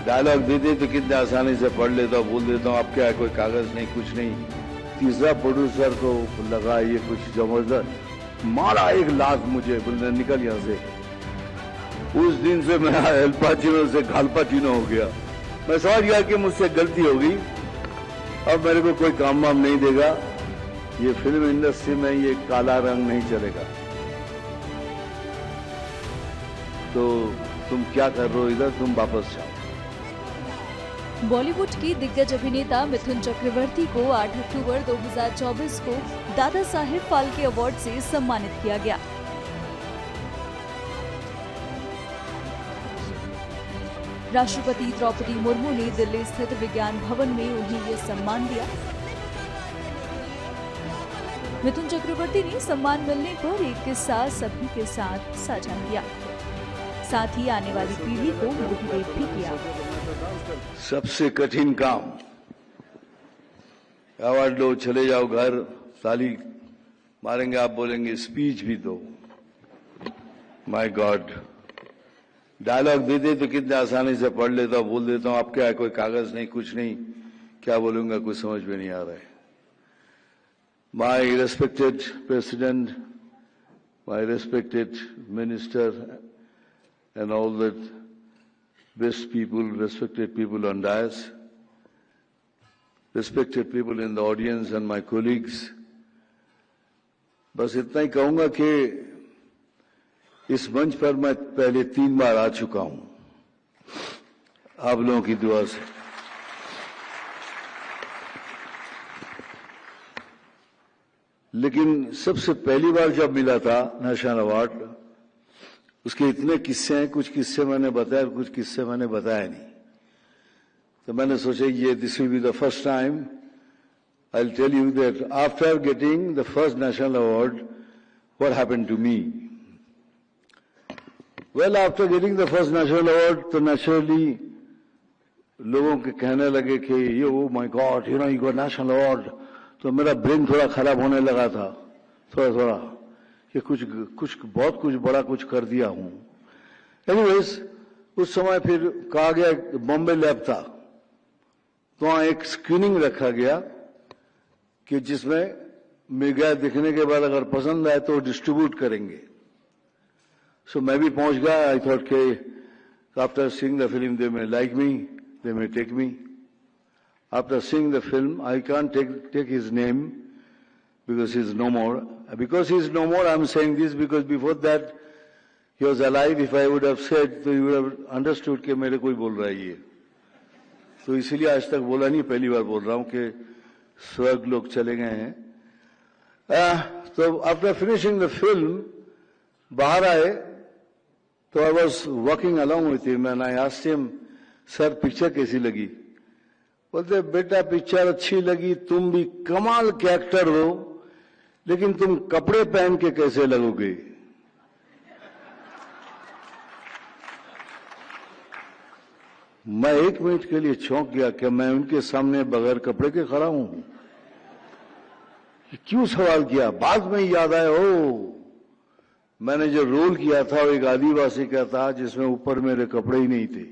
Dialogue देते तो कितने आसानी से पढ़ लेता हूँ, बोल देता हूँ। अब क्या है, कोई कागज नहीं, कुछ नहीं। तीसरा प्रोड्यूसर को लगा ये कुछ जबरदस्त, मारा एक लात मुझे, बोलने निकल यहाँ से। उस दिन से मैं अल पाचिनो से घाल पाचिनो हो गया। मैं समझ गया कि मुझसे गलती होगी, अब मेरे को कोई काम वाम नहीं देगा। ये फिल्म इंडस्ट्री में ये काला रंग नहीं चलेगा। तो तुम क्या कर रहे हो इधर, तुम वापस जाओ। बॉलीवुड की दिग्गज अभिनेता मिथुन चक्रवर्ती को 8 अक्टूबर 2024 को दादा साहेब फाल्के अवार्ड से सम्मानित किया गया। राष्ट्रपति द्रौपदी मुर्मू ने दिल्ली स्थित विज्ञान भवन में उन्हें ये सम्मान दिया। मिथुन चक्रवर्ती ने सम्मान मिलने पर एक किस्सा सभी के साथ साझा किया, साथ ही आने वाली पीढ़ी को मोटिवेट भी किया। सबसे कठिन काम, अवार्ड लो, चले जाओ घर, ताली मारेंगे, आप बोलेंगे स्पीच भी दो। माय गॉड, डायलॉग देते तो कितने आसानी से पढ़ लेता हूँ, बोल देता हूँ। अब क्या है, कोई कागज नहीं, कुछ नहीं, क्या बोलूंगा कुछ समझ में नहीं आ रहा है। My respected president, my respected minister and all that best people, respected people on dais, respected people in the audience and my colleagues, बस इतना ही कहूंगा कि इस मंच पर मैं पहले 3 बार आ चुका हूं आप लोगों की दुआ से। लेकिन सबसे पहली बार जब मिला था नेशनल अवार्ड, उसके इतने किस्से हैं, कुछ किस्से मैंने बताया, कुछ किस्से मैंने बताया नहीं। तो मैंने सोचा ये this will be the first time I will tell you that after getting the first national award what happened to me. Well, after getting the first national award तो नेचुरली लोगों के कहने लगे कि ये oh my God, you know you got national award. तो मेरा brain थोड़ा खराब होने लगा था, थोड़ा कि कुछ बहुत कुछ बड़ा कुछ कर दिया हूं। एनीवेज, उस समय फिर कहा गया, बॉम्बे लैब था, तो वहां एक स्क्रीनिंग रखा गया कि जिसमें मेगा देखने के बाद अगर पसंद आए तो डिस्ट्रीब्यूट करेंगे। सो मैं भी पहुंच गया। आई थॉट के after seeing the film they may like me, they may take me. After seeing the film I can't take his name because he is no more. Because he is no more, I am saying this because before that he was alive. If I would have said, तो you would have understood कि मेरे कोई बोल रहा है ये। तो इसीलिए आज तक बोला नहीं, पहली बार बोल रहा हूँ कि स्वर्ग लोग चले गए हैं। तो आफ्टर फिनिशिंग द फिल्म बाहर आए तो I was walking along with him and I asked him, sir picture कैसी लगी? बोलते बेटा पिक्चर अच्छी लगी, तुम भी कमाल के एक्टर हो, लेकिन तुम कपड़े पहन के कैसे लगोगे? मैं 1 मिनट के लिए चौंक गया कि मैं उनके सामने बगैर कपड़े के खड़ा हूं। क्यों सवाल किया? बाद में याद आया, ओ मैंने जो रोल किया था वो एक आदिवासी का था जिसमें ऊपर मेरे कपड़े ही नहीं थे,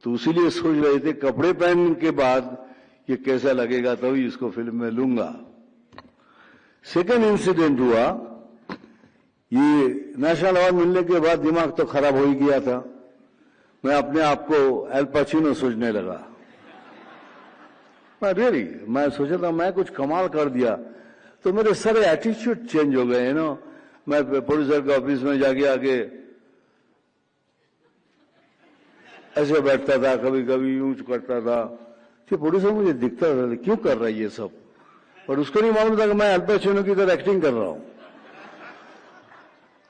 तो इसीलिए सोच रहे थे कपड़े पहनने के बाद ये कैसा लगेगा, तभी इसको फिल्म में लूंगा। सेकंड इंसिडेंट हुआ, ये नेशनल अवार्ड मिलने के बाद दिमाग तो खराब हो ही गया था। मैं अपने आप को अल पाचिनो सोचने लगा। मैं सोचा था मैं कुछ कमाल कर दिया, तो मेरे सारे एटीट्यूड चेंज हो गए। नो, मैं प्रोड्यूसर के ऑफिस में जाके आके ऐसे बैठता था, कभी कभी यूं करता था। तो प्रोड्यूसर मुझे दिखता था क्यों कर रहा है ये सब, और उसको नहीं मालूम था कि मैं अल पाचिनो की तरह एक्टिंग कर रहा हूं।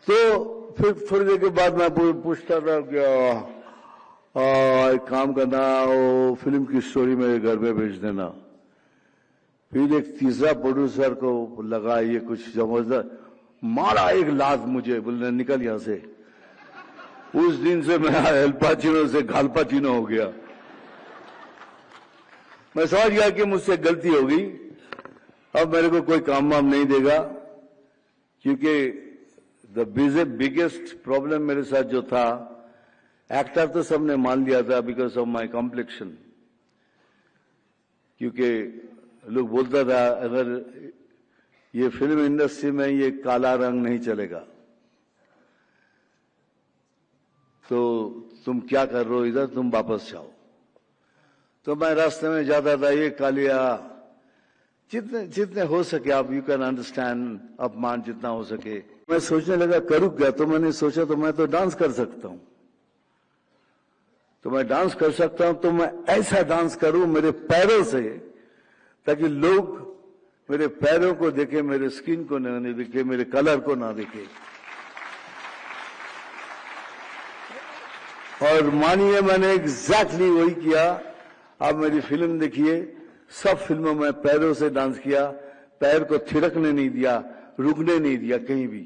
तो फिर थोड़ी देर के बाद मैं पूछता था क्या एक काम करना, वो फिल्म की स्टोरी मेरे घर में भेज देना। फिर एक तीसरा प्रोड्यूसर को लगा ये कुछ जबरदस्त, मारा एक लात मुझे, बोलने निकल यहां से। उस दिन से मैं अल पाचिनो से घाल पाचिनो हो गया। मैं समझ गया कि मुझसे गलती होगी, अब मेरे को कोई काम वाम नहीं देगा, क्योंकि द बिगेस्ट प्रॉब्लम मेरे साथ जो था एक्टर तो सबने मान लिया था बिकॉज ऑफ माय कॉम्प्लेक्शन, क्योंकि लोग बोलता था अगर ये फिल्म इंडस्ट्री में ये काला रंग नहीं चलेगा तो तुम क्या कर रहे हो इधर, तुम वापस जाओ। तो मैं रास्ते में जाता था, ये कालिया, जितने जितने हो सके आप, यू कैन अंडरस्टैंड, अपमान जितना हो सके। मैं सोचने लगा करूँ क्या, तो मैंने सोचा तो मैं तो डांस कर सकता हूं, तो मैं डांस कर सकता हूं, तो मैं ऐसा डांस करूं मेरे पैरों से, ताकि लोग मेरे पैरों को देखे, मेरे स्किन को नहीं देखे, मेरे कलर को ना देखे। और मानिए मैंने एग्जैक्टली वही किया। आप मेरी फिल्म देखिए, सब फिल्मों में पैरों से डांस किया, पैर को थिरकने नहीं दिया, रुकने नहीं दिया कहीं भी।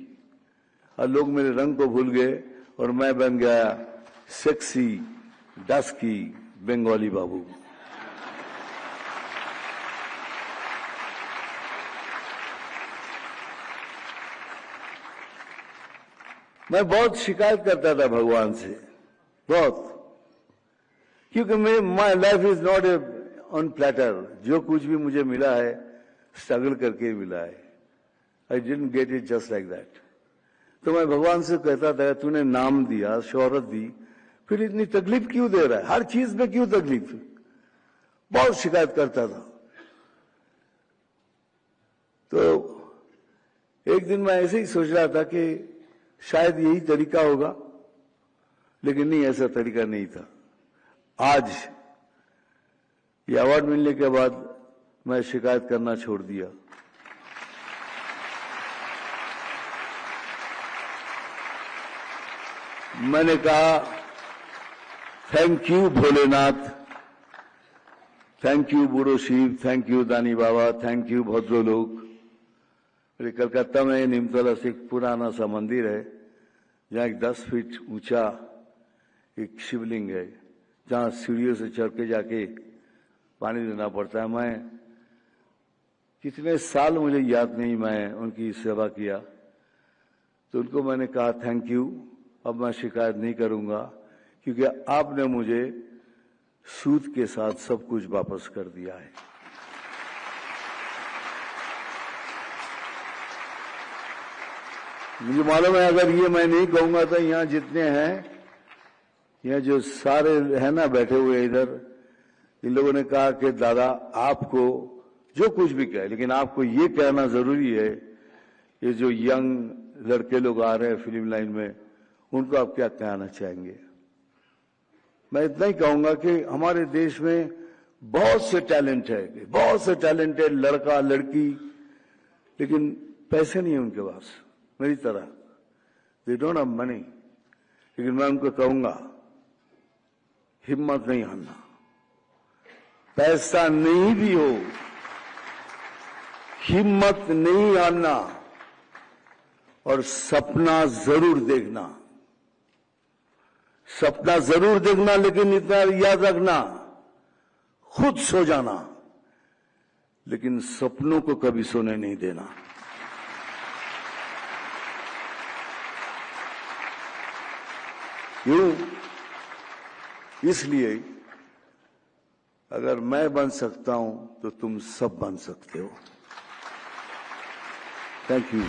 और लोग मेरे रंग को भूल गए और मैं बन गया सेक्सी डस्की बंगाली बाबू। मैं बहुत शिकायत करता था भगवान से, बहुत, क्योंकि my life is not a on platter. जो कुछ भी मुझे मिला है स्ट्रगल करके मिला है। I didn't get it just like that. तो मैं भगवान से कहता था तूने नाम दिया, शोहरत दी, फिर इतनी तकलीफ क्यों दे रहा है, हर चीज में क्यों तकलीफ। बहुत शिकायत करता था। तो एक दिन मैं ऐसे ही सोच रहा था कि शायद यही तरीका होगा, लेकिन नहीं, ऐसा तरीका नहीं था। आज ये अवार्ड मिलने के बाद मैं शिकायत करना छोड़ दिया। मैंने कहा thank you Bholenath, thank you बूढ़ो शिव, थैंक यू दानी बाबा, थैंक यू भद्रो लोग। मेरे कलकत्ता में निमतला से एक पुराना सा मंदिर है, जहाँ एक 10 फीट ऊंचा एक शिवलिंग है, जहाँ सीढ़ियों से चढ़ के जाके पानी देना पड़ता है। मैं कितने साल मुझे याद नहीं, मैं उनकी सेवा किया। तो उनको मैंने कहा थैंक यू, अब मैं शिकायत नहीं करूंगा, क्योंकि आपने मुझे सूद के साथ सब कुछ वापस कर दिया है। मुझे मालूम है अगर ये मैं नहीं कहूंगा तो यहाँ जितने हैं, यहाँ जो सारे है ना बैठे हुए इधर, इन लोगों ने कहा कि दादा आपको जो कुछ भी कहे, लेकिन आपको ये कहना जरूरी है, ये जो यंग लड़के लोग आ रहे हैं फिल्म लाइन में, उनको आप क्या कहना चाहेंगे। मैं इतना ही कहूंगा कि हमारे देश में बहुत से टैलेंट है, बहुत से टैलेंटेड लड़का लड़की, लेकिन पैसे नहीं है उनके पास, मेरी तरह, दे डोंट हैव मनी। लेकिन मैं उनको कहूंगा हिम्मत नहीं हारना, पैसा नहीं भी हो, हिम्मत नहीं हारना, और सपना जरूर देखना, सपना जरूर देखना, लेकिन इतना याद रखना, खुद सो जाना, लेकिन सपनों को कभी सोने नहीं देना। क्यों? इसलिए अगर मैं बन सकता हूं तो तुम सब बन सकते हो। Thank you.